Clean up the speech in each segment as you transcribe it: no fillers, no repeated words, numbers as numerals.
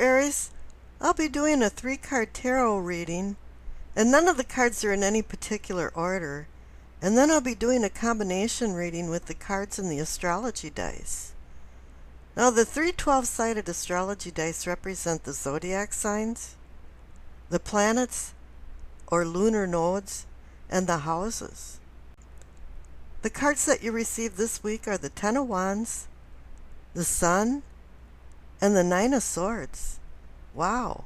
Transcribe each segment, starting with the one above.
Aries, I'll be doing a 3-card tarot reading, and none of the cards are in any particular order. And then I'll be doing a combination reading with the cards and the astrology dice. Now, the 3 12-sided astrology dice represent the zodiac signs, the planets or lunar nodes, and the houses. The cards that you received this week are the 10 of Wands, the Sun, and the 9 of Swords. Wow,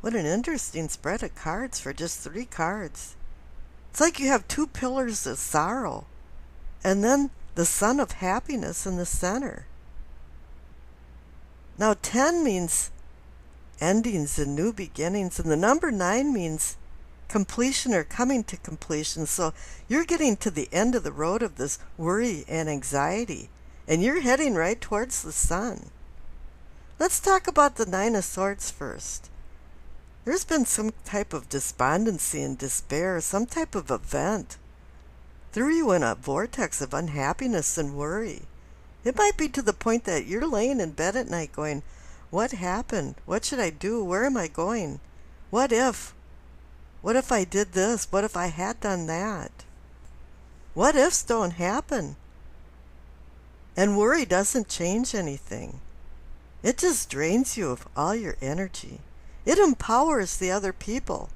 what an interesting spread of cards for just 3 cards. It's like you have 2 pillars of sorrow, and then the sun of happiness in the center. Now 10 means endings and new beginnings, and the number 9 means completion or coming to completion. So you're getting to the end of the road of this worry and anxiety, and you're heading right towards the sun. Let's talk about the 9 of Swords first. There's been some type of despondency and despair, some type of event. Threw you in a vortex of unhappiness and worry. It might be to the point that you're laying in bed at night going, what happened? What should I do? Where am I going? What if? What if I did this? What if I had done that? What ifs don't happen. And worry doesn't change anything. It just drains you of all your energy. It empowers the other people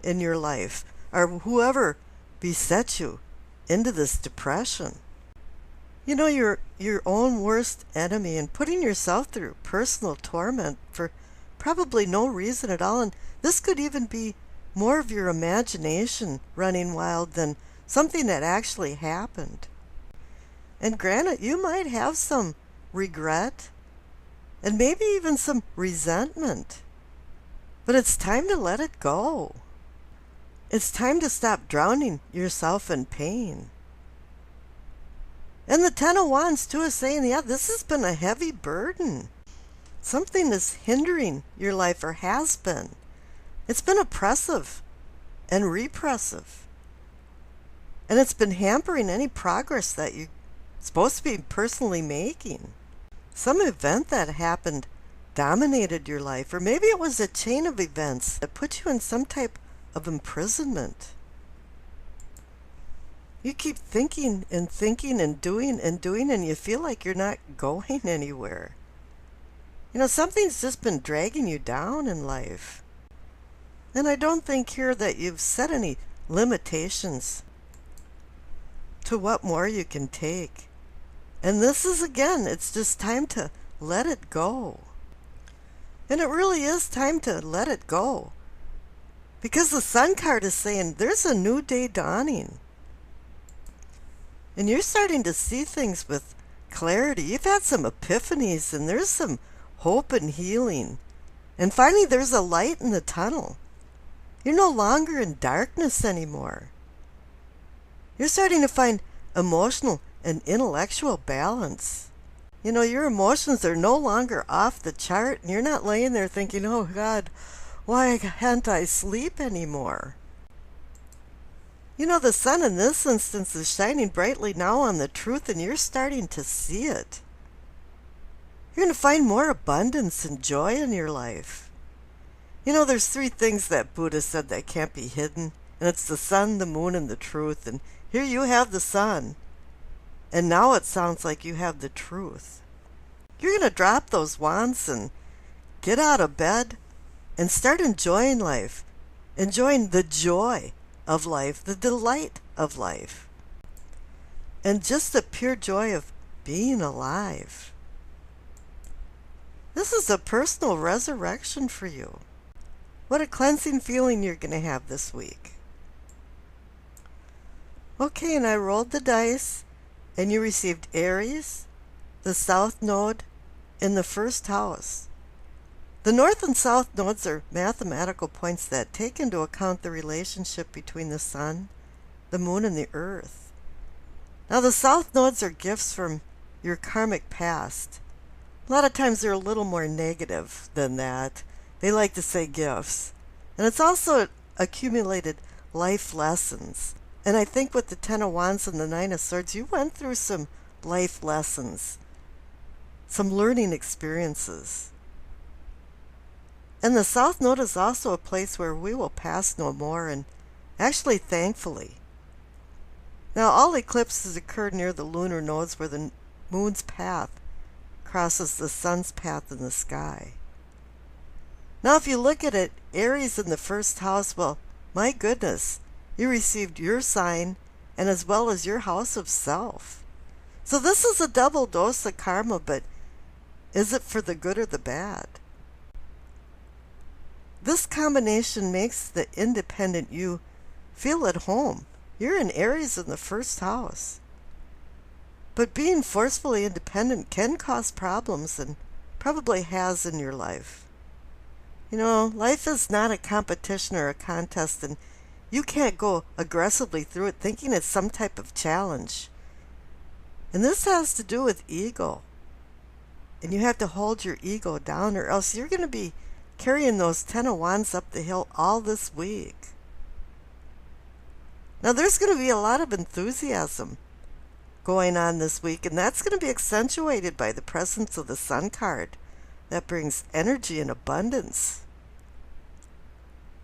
in your life, or whoever besets you, into this depression. You know, you're your own worst enemy and putting yourself through personal torment for probably no reason at all. And this could even be more of your imagination running wild than something that actually happened. And granted, you might have some regret and maybe even some resentment. But it's time to let it go. It's time to stop drowning yourself in pain. And the 10 of Wands too is saying, yeah, this has been a heavy burden. Something is hindering your life, or has been. It's been oppressive and repressive. And it's been hampering any progress that you're supposed to be personally making. Some event that happened dominated your life, or maybe it was a chain of events that put you in some type of imprisonment. You keep thinking and thinking and doing, and you feel like you're not going anywhere. You know, something's just been dragging you down in life. And I don't think here that you've set any limitations to what more you can take. And this is, again, it's just time to let it go. And it really is time to let it go. Because the Sun card is saying there's a new day dawning. And you're starting to see things with clarity. You've had some epiphanies, and there's some hope and healing. And finally, there's a light in the tunnel. You're no longer in darkness anymore. You're starting to find emotional and intellectual balance. You know, your emotions are no longer off the chart, and you're not laying there thinking, oh God, why can't I sleep anymore? You know, the sun in this instance is shining brightly now on the truth, and you're starting to see it. You're going to find more abundance and joy in your life. You know, there's 3 things that Buddha said that can't be hidden, and it's the sun, the moon, and the truth. And here you have the sun. And now it sounds like you have the truth. You're going to drop those wands and get out of bed and start enjoying life. Enjoying the joy of life, the delight of life. And just the pure joy of being alive. This is a personal resurrection for you. What a cleansing feeling you're going to have this week. Okay, and I rolled the dice. And you received Aries, the South Node, in the first house. The North and South Nodes are mathematical points that take into account the relationship between the Sun, the Moon, and the Earth. Now, the South Nodes are gifts from your karmic past. A lot of times they're a little more negative than that. They like to say gifts. And it's also accumulated life lessons. And I think with the 10 of Wands and the 9 of Swords, you went through some life lessons, some learning experiences. And the South Node is also a place where we will pass no more, and actually thankfully. Now all eclipses occur near the lunar nodes where the moon's path crosses the sun's path in the sky. Now if you look at it, Aries in the first house, well, my goodness, you received your sign and as well as your house of self. So this is a double dose of karma, but is it for the good or the bad? This combination makes the independent you feel at home. You're in Aries in the first house. But being forcefully independent can cause problems and probably has in your life. You know, life is not a competition or a contest, and you can't go aggressively through it thinking it's some type of challenge. And this has to do with ego. And you have to hold your ego down, or else you're going to be carrying those 10 of Wands up the hill all this week. Now there's going to be a lot of enthusiasm going on this week, and that's going to be accentuated by the presence of the Sun card. That brings energy and abundance.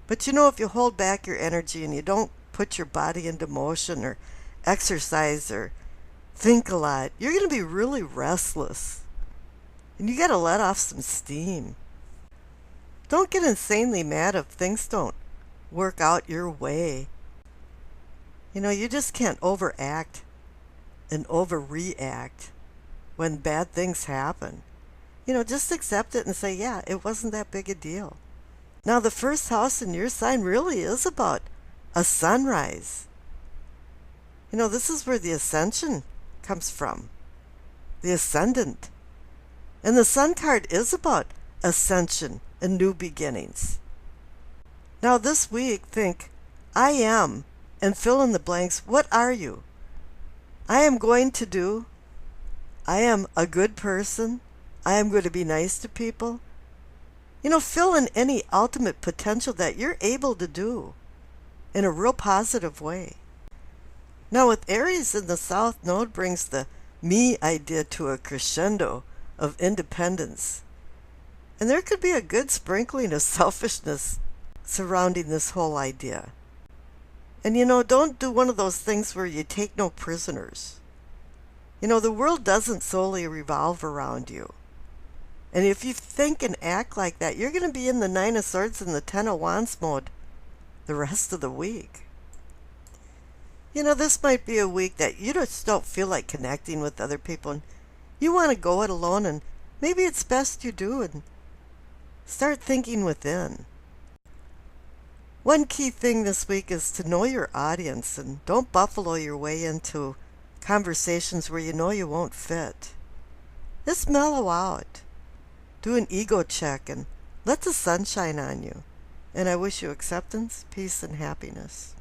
But you know, if you hold back your energy and you don't put your body into motion or exercise or think a lot, you're going to be really restless. And you got to let off some steam. Don't get insanely mad if things don't work out your way. You know, you just can't overact and overreact when bad things happen. You know, just accept it and say, yeah, it wasn't that big a deal. Now, the first house in your sign really is about a sunrise. You know, this is where the ascension comes from, the ascendant. And the Sun card is about ascension and new beginnings. Now, this week, think, I am, and fill in the blanks. What are you? I am going to do. I am a good person. I am going to be nice to people. You know, fill in any ultimate potential that you're able to do in a real positive way. Now, with Aries in the South Node brings the me idea to a crescendo of independence. And there could be a good sprinkling of selfishness surrounding this whole idea. And you know, don't do one of those things where you take no prisoners. You know, the world doesn't solely revolve around you. And if you think and act like that, you're going to be in the 9 of Swords and the 10 of Wands mode the rest of the week. You know, this might be a week that you just don't feel like connecting with other people, and you want to go it alone, and maybe it's best you do and start thinking within. One key thing this week is to know your audience and don't buffalo your way into conversations where you know you won't fit. Just mellow out. Do an ego check and let the sun shine on you. And I wish you acceptance, peace, and happiness.